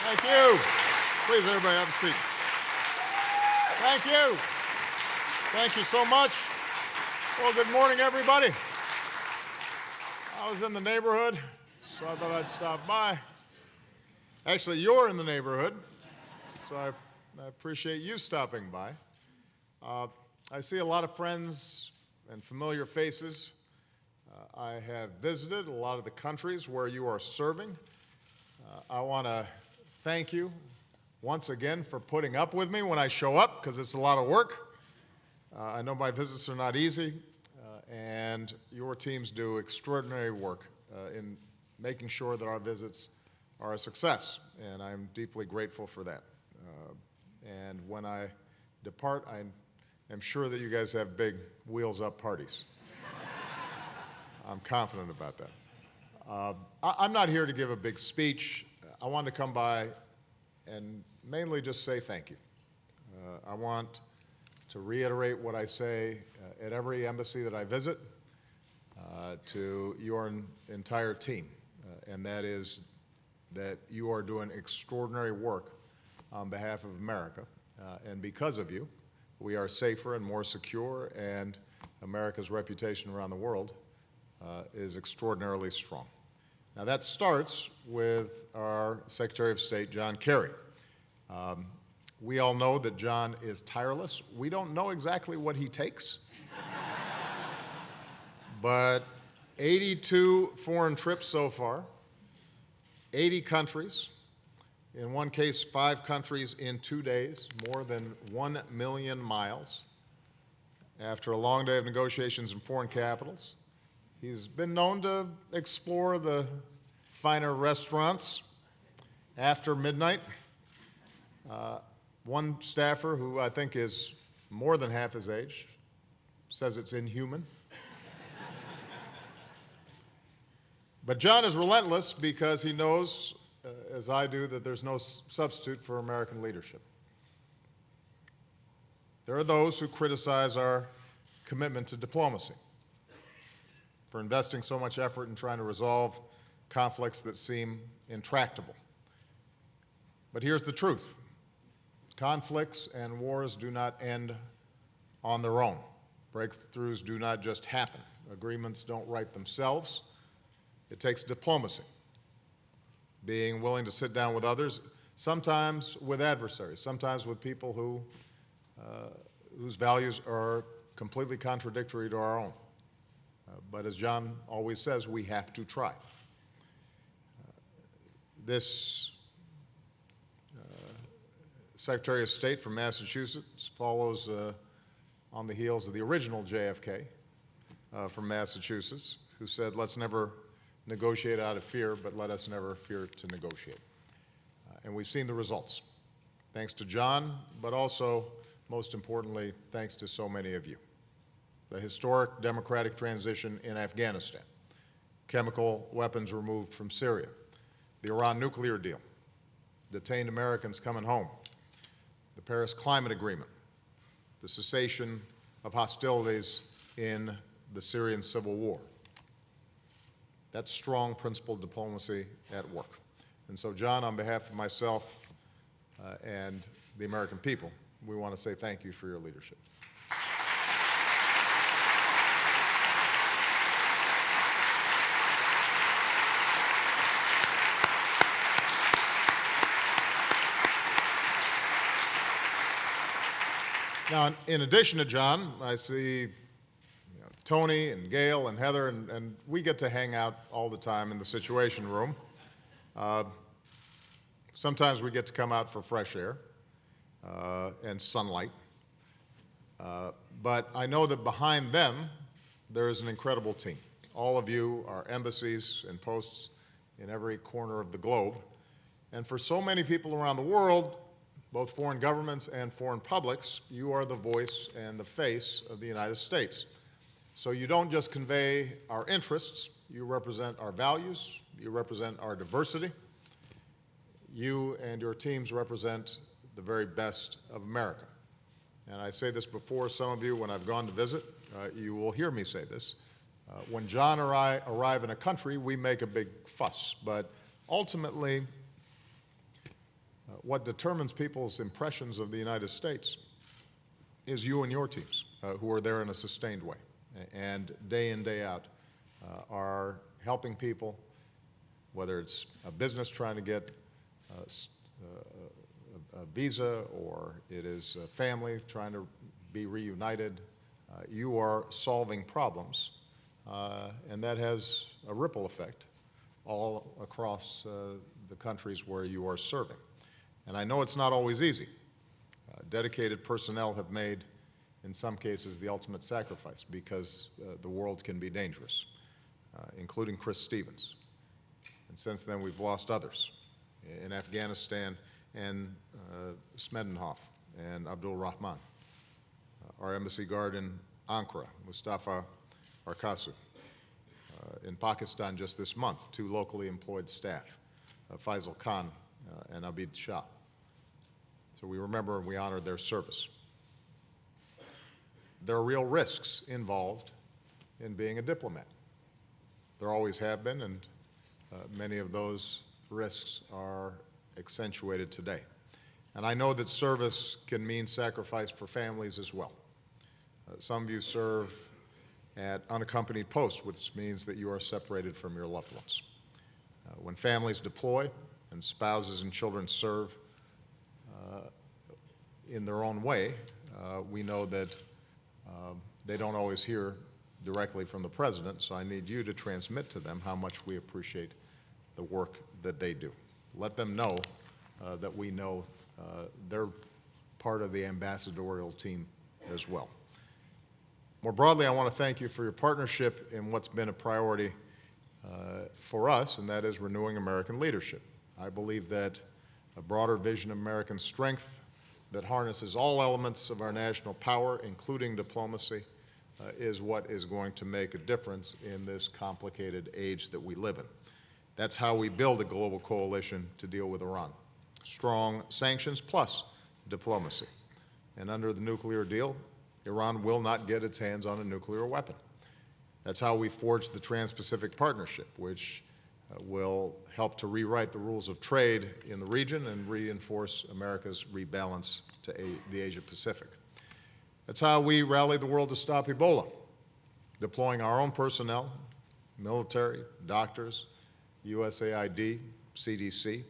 Thank you. Please, everybody, have a seat. Thank you. Thank you so much. Well, good morning, everybody. I was in the neighborhood, so I thought I'd stop by. Actually, you're in the neighborhood, so I appreciate you stopping by. I see a lot of friends and familiar faces. I have visited a lot of the countries where you are serving. I want to thank you once again for putting up with me when I show up, because it's a lot of work. I know my visits are not easy, and your teams do extraordinary work in making sure that our visits are a success, and I'm deeply grateful for that. And when I depart, I am sure that you guys have big wheels-up parties. I'm confident about that. I'm not here to give a big speech. I wanted to come by and mainly just say thank you. I want to reiterate what I say at every embassy that I visit to your entire team, and that is that you are doing extraordinary work on behalf of America, and because of you, we are safer and more secure, and America's reputation around the world is extraordinarily strong. Now that starts with our Secretary of State, John Kerry. We all know that John is tireless. We don't know exactly what he takes, but 82 foreign trips so far, 80 countries, in one case 5 countries in 2 days, more than 1 million miles. After a long day of negotiations in foreign capitals, he's been known to explore the finer restaurants after midnight. One staffer, who I think is more than half his age, says it's inhuman. But John is relentless because he knows, as I do, that there's no substitute for American leadership. There are those who criticize our commitment to diplomacy, for investing so much effort in trying to resolve conflicts that seem intractable. But here's the truth. Conflicts and wars do not end on their own. Breakthroughs do not just happen. Agreements don't write themselves. It takes diplomacy, being willing to sit down with others, sometimes with adversaries, sometimes with people whose values are completely contradictory to our own. But as John always says, we have to try. This Secretary of State from Massachusetts follows on the heels of the original JFK from Massachusetts, who said, let's never negotiate out of fear, but let us never fear to negotiate. And we've seen the results, thanks to John, but also, most importantly, thanks to so many of you. The historic democratic transition in Afghanistan, chemical weapons removed from Syria, the Iran nuclear deal, detained Americans coming home, the Paris Climate Agreement, the cessation of hostilities in the Syrian civil war. That's strong principled diplomacy at work. And so, John, on behalf of myself and the American people, we want to say thank you for your leadership. Now, in addition to John, I see Tony and Gail and Heather, and we get to hang out all the time in the Situation Room. Sometimes we get to come out for fresh air and sunlight. But I know that behind them, there is an incredible team. All of you are embassies and posts in every corner of the globe. And for so many people around the world, both foreign governments and foreign publics, you are the voice and the face of the United States. So you don't just convey our interests, you represent our values, you represent our diversity. You and your teams represent the very best of America. And I say this before some of you, when I've gone to visit, you will hear me say this. When John or I arrive in a country, we make a big fuss, but ultimately, what determines people's impressions of the United States is you and your teams who are there in a sustained way and day in, day out are helping people, whether it's a business trying to get a visa or it is a family trying to be reunited. You are solving problems, and that has a ripple effect all across the countries where you are serving. And I know it's not always easy. Dedicated personnel have made, in some cases, the ultimate sacrifice because the world can be dangerous, including Chris Stevens. And since then, we've lost others in Afghanistan and Smedenhoff and Abdul Rahman. Our embassy guard in Ankara, Mustafa Arkasu. In Pakistan just this month, 2 locally employed staff, Faisal Khan and Abid Shah. So we remember and we honor their service. There are real risks involved in being a diplomat. There always have been, and many of those risks are accentuated today. And I know that service can mean sacrifice for families as well. Some of you serve at unaccompanied posts, which means that you are separated from your loved ones. When families deploy and spouses and children serve in their own way, we know that they don't always hear directly from the president, so I need you to transmit to them how much we appreciate the work that they do. Let them know that we know they're part of the ambassadorial team as well. More broadly, I want to thank you for your partnership in what's been a priority for us, and that is renewing American leadership. I believe that a broader vision of American strength that harnesses all elements of our national power, including diplomacy, is what is going to make a difference in this complicated age that we live in. That's how we build a global coalition to deal with Iran. Strong sanctions plus diplomacy. And under the nuclear deal, Iran will not get its hands on a nuclear weapon. That's how we forged the Trans-Pacific Partnership, which will help to rewrite the rules of trade in the region and reinforce America's rebalance to the Asia-Pacific. That's how we rallied the world to stop Ebola, deploying our own personnel, military, doctors, USAID, CDC,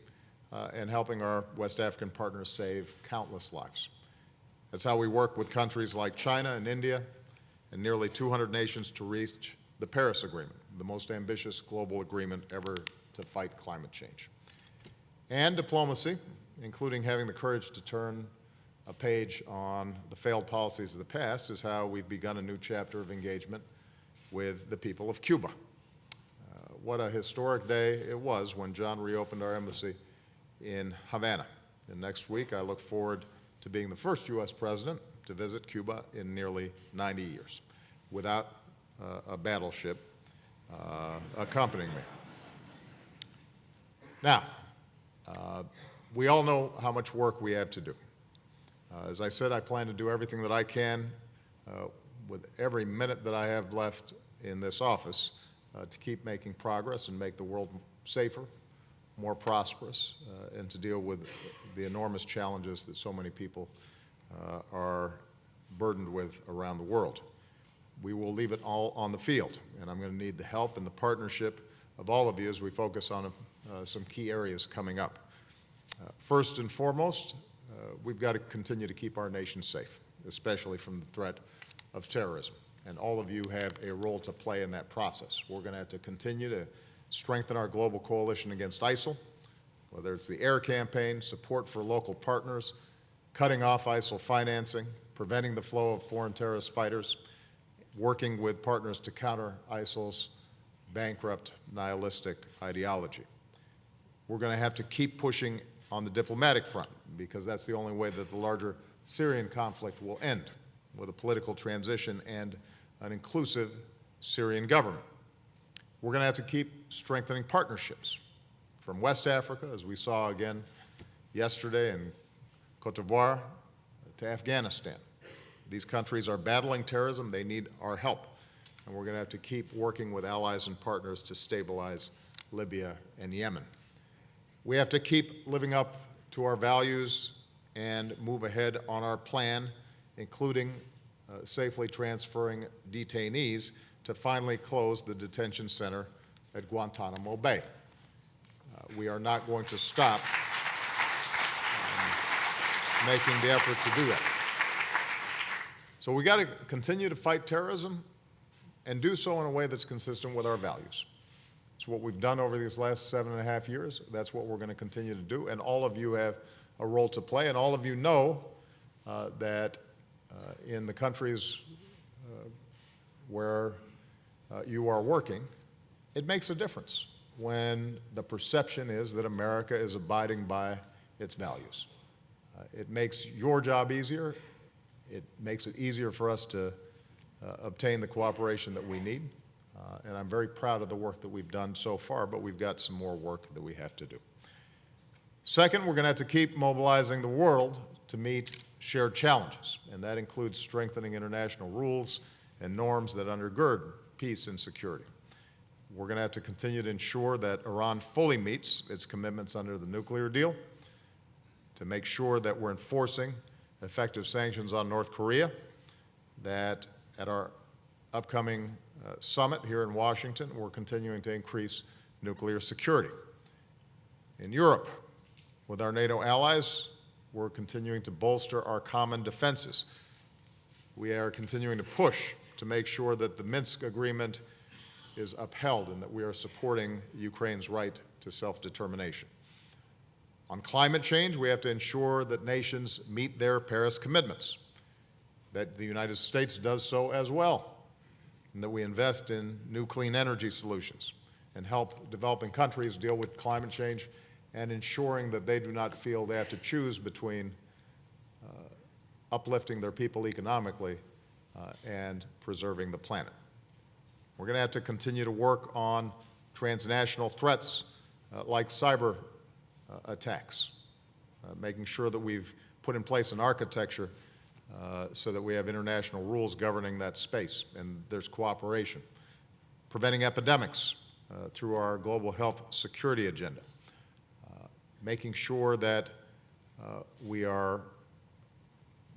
and helping our West African partners save countless lives. That's how we work with countries like China and India and nearly 200 nations to reach the Paris Agreement, the most ambitious global agreement ever to fight climate change. And diplomacy, including having the courage to turn a page on the failed policies of the past, is how we've begun a new chapter of engagement with the people of Cuba. What a historic day it was when John reopened our embassy in Havana. And next week, I look forward to being the first U.S. president to visit Cuba in nearly 90 years without a battleship accompanying me. Now, we all know how much work we have to do. As I said, I plan to do everything that I can with every minute that I have left in this office to keep making progress and make the world safer, more prosperous, and to deal with the enormous challenges that so many people are burdened with around the world. We will leave it all on the field, and I'm going to need the help and the partnership of all of you as we focus on some key areas coming up. First and foremost, we've got to continue to keep our nation safe, especially from the threat of terrorism. And all of you have a role to play in that process. We're going to have to continue to strengthen our global coalition against ISIL, whether it's the air campaign, support for local partners, cutting off ISIL financing, preventing the flow of foreign terrorist fighters, working with partners to counter ISIL's bankrupt, nihilistic ideology. We're going to have to keep pushing on the diplomatic front, because that's the only way that the larger Syrian conflict will end, with a political transition and an inclusive Syrian government. We're going to have to keep strengthening partnerships from West Africa, as we saw again yesterday in Cote d'Ivoire, to Afghanistan. These countries are battling terrorism. They need our help. And we're going to have to keep working with allies and partners to stabilize Libya and Yemen. We have to keep living up to our values and move ahead on our plan, including safely transferring detainees to finally close the detention center at Guantanamo Bay. We are not going to stop making the effort to do that. So we got to continue to fight terrorism and do so in a way that's consistent with our values. It's what we've done over these last 7.5 years. That's what we're going to continue to do, and all of you have a role to play, and all of you know that in the countries where you are working, it makes a difference when the perception is that America is abiding by its values. It makes your job easier. It makes it easier for us to obtain the cooperation that we need. And I'm very proud of the work that we've done so far, but we've got some more work that we have to do. Second, we're going to have to keep mobilizing the world to meet shared challenges, and that includes strengthening international rules and norms that undergird peace and security. We're going to have to continue to ensure that Iran fully meets its commitments under the nuclear deal, to make sure that we're enforcing effective sanctions on North Korea, that at our upcoming summit here in Washington, we're continuing to increase nuclear security. In Europe, with our NATO allies, we're continuing to bolster our common defenses. We are continuing to push to make sure that the Minsk agreement is upheld and that we are supporting Ukraine's right to self-determination. On climate change, we have to ensure that nations meet their Paris commitments, that the United States does so as well, and that we invest in new clean energy solutions and help developing countries deal with climate change and ensuring that they do not feel they have to choose between uplifting their people economically and preserving the planet. We're going to have to continue to work on transnational threats like cyber attacks, making sure that we've put in place an architecture so that we have international rules governing that space and there's cooperation. Preventing epidemics through our global health security agenda. Making sure that we are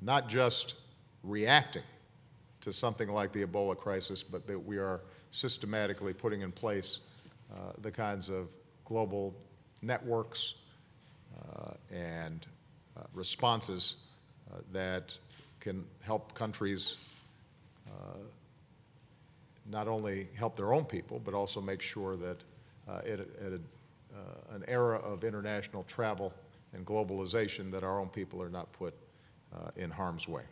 not just reacting to something like the Ebola crisis, but that we are systematically putting in place the kinds of global networks and responses that can help countries not only help their own people, but also make sure that at an era of international travel and globalization that our own people are not put in harm's way.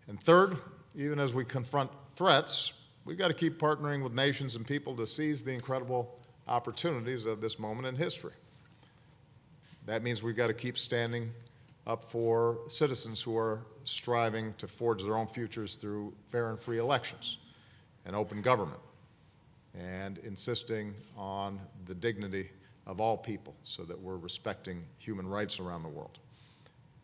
And third, even as we confront threats, we've got to keep partnering with nations and people to seize the incredible opportunities of this moment in history. That means we've got to keep standing up for citizens who are striving to forge their own futures through fair and free elections and open government, and insisting on the dignity of all people so that we're respecting human rights around the world.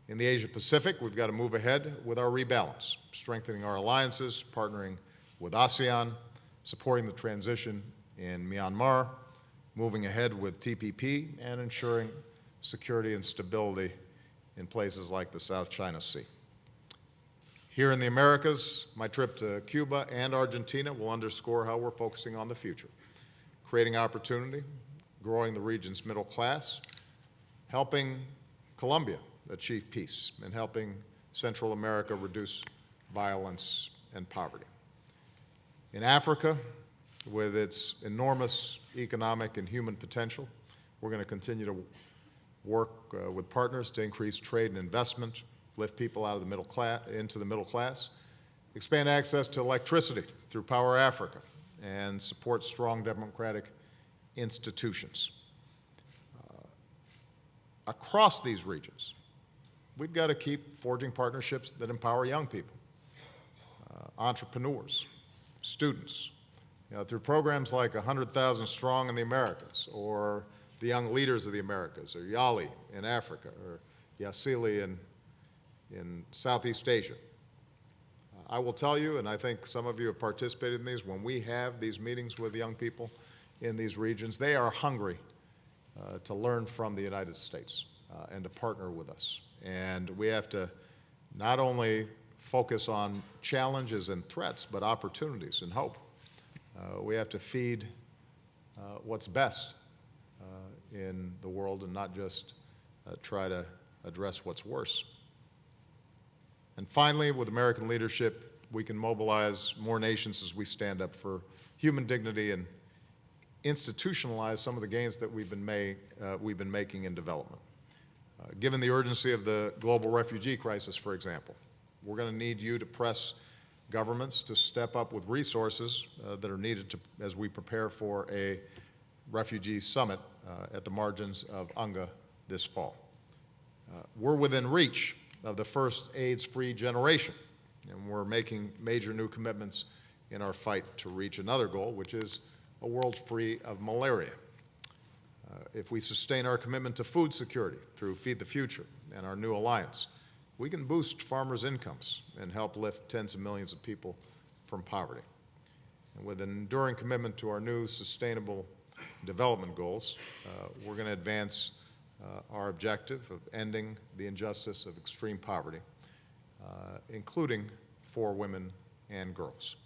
In the Asia-Pacific, we've got to move ahead with our rebalance, strengthening our alliances, partnering with ASEAN, supporting the transition in Myanmar, moving ahead with TPP, and ensuring security and stability in places like the South China Sea. Here in the Americas, my trip to Cuba and Argentina will underscore how we're focusing on the future, creating opportunity, growing the region's middle class, helping Colombia achieve peace, and helping Central America reduce violence and poverty. In Africa, with its enormous economic and human potential, we're going to continue to work with partners to increase trade and investment, lift people out of the middle class into the middle class, expand access to electricity through Power Africa, and support strong democratic institutions. Across these regions, we've got to keep forging partnerships that empower young people, entrepreneurs, students, through programs like 100,000 Strong in the Americas, or the Young Leaders of the Americas, or YALI in Africa, or YASILI in Southeast Asia. I will tell you, and I think some of you have participated in these, when we have these meetings with young people in these regions, they are hungry to learn from the United States. and to partner with us. And we have to not only focus on challenges and threats, but opportunities and hope. We have to feed what's best in the world and not just try to address what's worse. And finally, with American leadership, we can mobilize more nations as we stand up for human dignity and institutionalize some of the gains that we've been making in development. Given the urgency of the global refugee crisis, for example, we're going to need you to press governments to step up with resources that are needed as we prepare for a refugee summit at the margins of UNGA this fall. We're within reach of the first AIDS-free generation, and we're making major new commitments in our fight to reach another goal, which is a world free of malaria. If we sustain our commitment to food security through Feed the Future and our new alliance, we can boost farmers' incomes and help lift tens of millions of people from poverty. And with an enduring commitment to our new sustainable development goals, we're going to advance our objective of ending the injustice of extreme poverty, including for women and girls.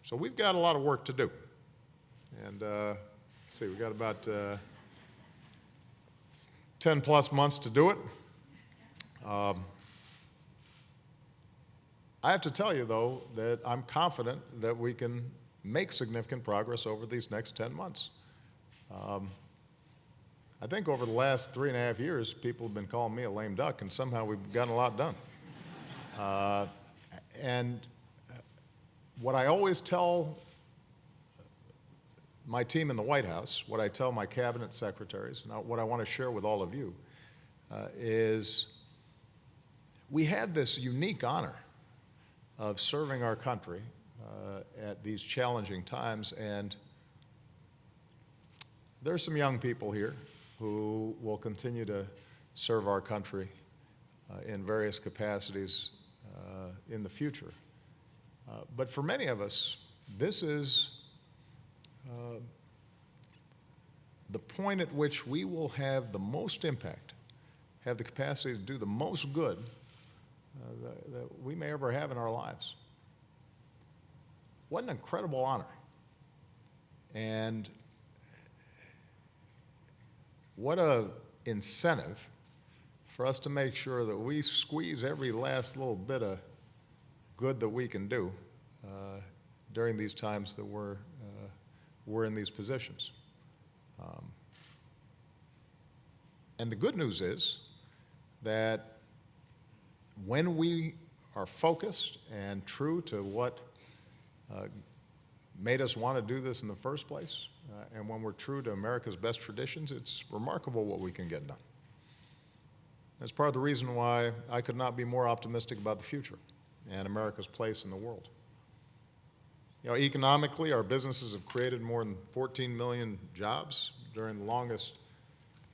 So we've got a lot of work to do. And let's see, we've got about 10 plus months to do it. I have to tell you, though, that I'm confident that we can make significant progress over these next 10 months. I think over the last 3.5 years, people have been calling me a lame duck, and somehow we've gotten a lot done. And what I always tell my team in the White House, what I tell my cabinet secretaries, and what I want to share with all of you, is we had this unique honor of serving our country at these challenging times, and there's some young people here who will continue to serve our country in various capacities in the future. But for many of us, this is the point at which we will have the most impact, have the capacity to do the most good that we may ever have in our lives. What an incredible honor. And what an incentive for us to make sure that we squeeze every last little bit of good that we can do during these times that we're in these positions. And the good news is that when we are focused and true to what made us want to do this in the first place, and when we're true to America's best traditions, it's remarkable what we can get done. That's part of the reason why I could not be more optimistic about the future and America's place in the world. You know, economically, our businesses have created more than 14 million jobs during the longest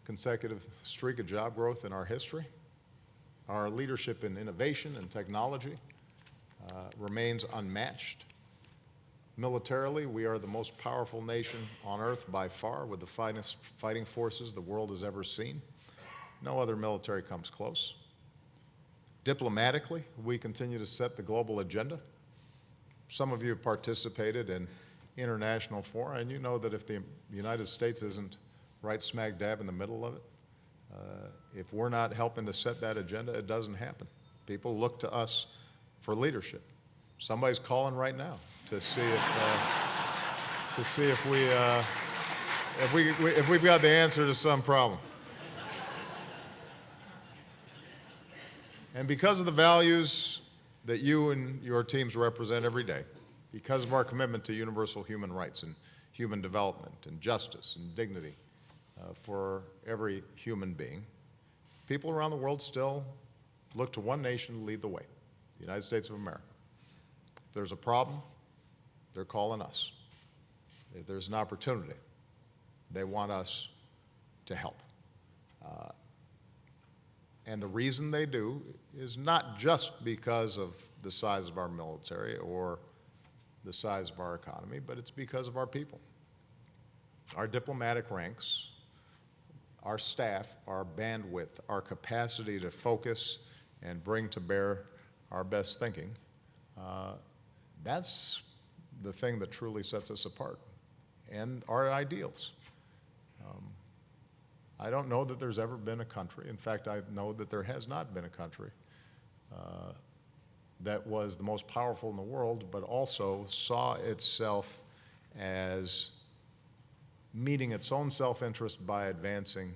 consecutive streak of job growth in our history. Our leadership in innovation and technology remains unmatched. Militarily, we are the most powerful nation on earth by far, with the finest fighting forces the world has ever seen. No other military comes close. Diplomatically, we continue to set the global agenda. Some of you have participated in international fora, and you know that if the United States isn't right smack dab in the middle of it, if we're not helping to set that agenda, it doesn't happen. People look to us for leadership. Somebody's calling right now to see if we've got the answer to some problem. And because of the values that you and your teams represent every day, because of our commitment to universal human rights and human development and justice and dignity for every human being, people around the world still look to one nation to lead the way, the United States of America. If there's a problem, they're calling us. If there's an opportunity, they want us to help. And the reason they do is not just because of the size of our military or the size of our economy, but it's because of our people. Our diplomatic ranks, our staff, our bandwidth, our capacity to focus and bring to bear our best thinking, that's the thing that truly sets us apart, and our ideals. I don't know that there's ever been a country, in fact, I know that there has not been a country that was the most powerful in the world, but also saw itself as meeting its own self-interest by advancing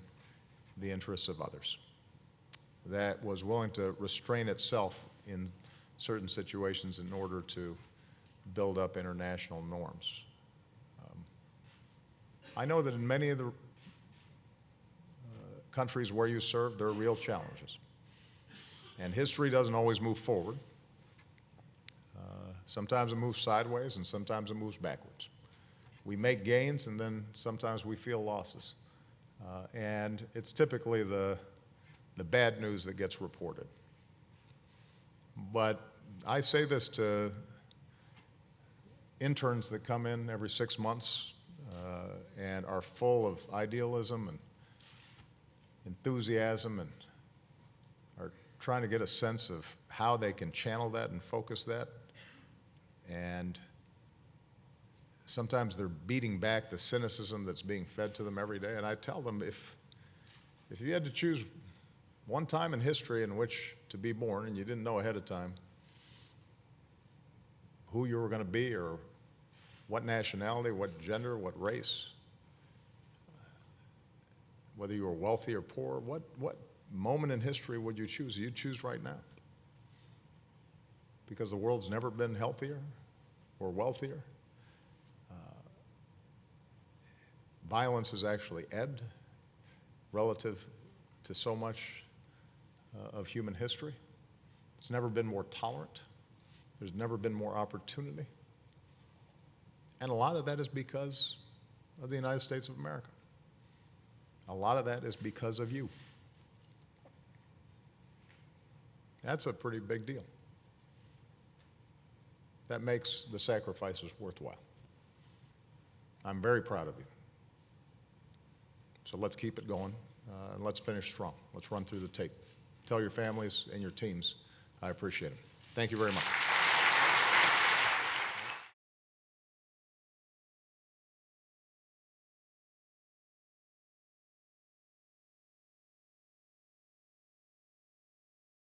the interests of others, that was willing to restrain itself in certain situations in order to build up international norms. I know that in many of the countries where you serve, there are real challenges. And history doesn't always move forward. Sometimes it moves sideways and sometimes it moves backwards. We make gains and then sometimes we feel losses. And it's typically the bad news that gets reported. But I say this to interns that come in every 6 months and are full of idealism and enthusiasm and are trying to get a sense of how they can channel that and focus that. And sometimes they're beating back the cynicism that's being fed to them every day. And I tell them, if you had to choose one time in history in which to be born and you didn't know ahead of time who you were going to be or what nationality, what gender, what race, whether you were wealthy or poor, what moment in history would you choose? You'd choose right now. Because the world's never been healthier or wealthier. Violence has actually ebbed relative to so much of human history. It's never been more tolerant. There's never been more opportunity. And a lot of that is because of the United States of America. A lot of that is because of you. That's a pretty big deal. That makes the sacrifices worthwhile. I'm very proud of you. So let's keep it going, and let's finish strong. Let's run through the tape. Tell your families and your teams I appreciate them. Thank you very much.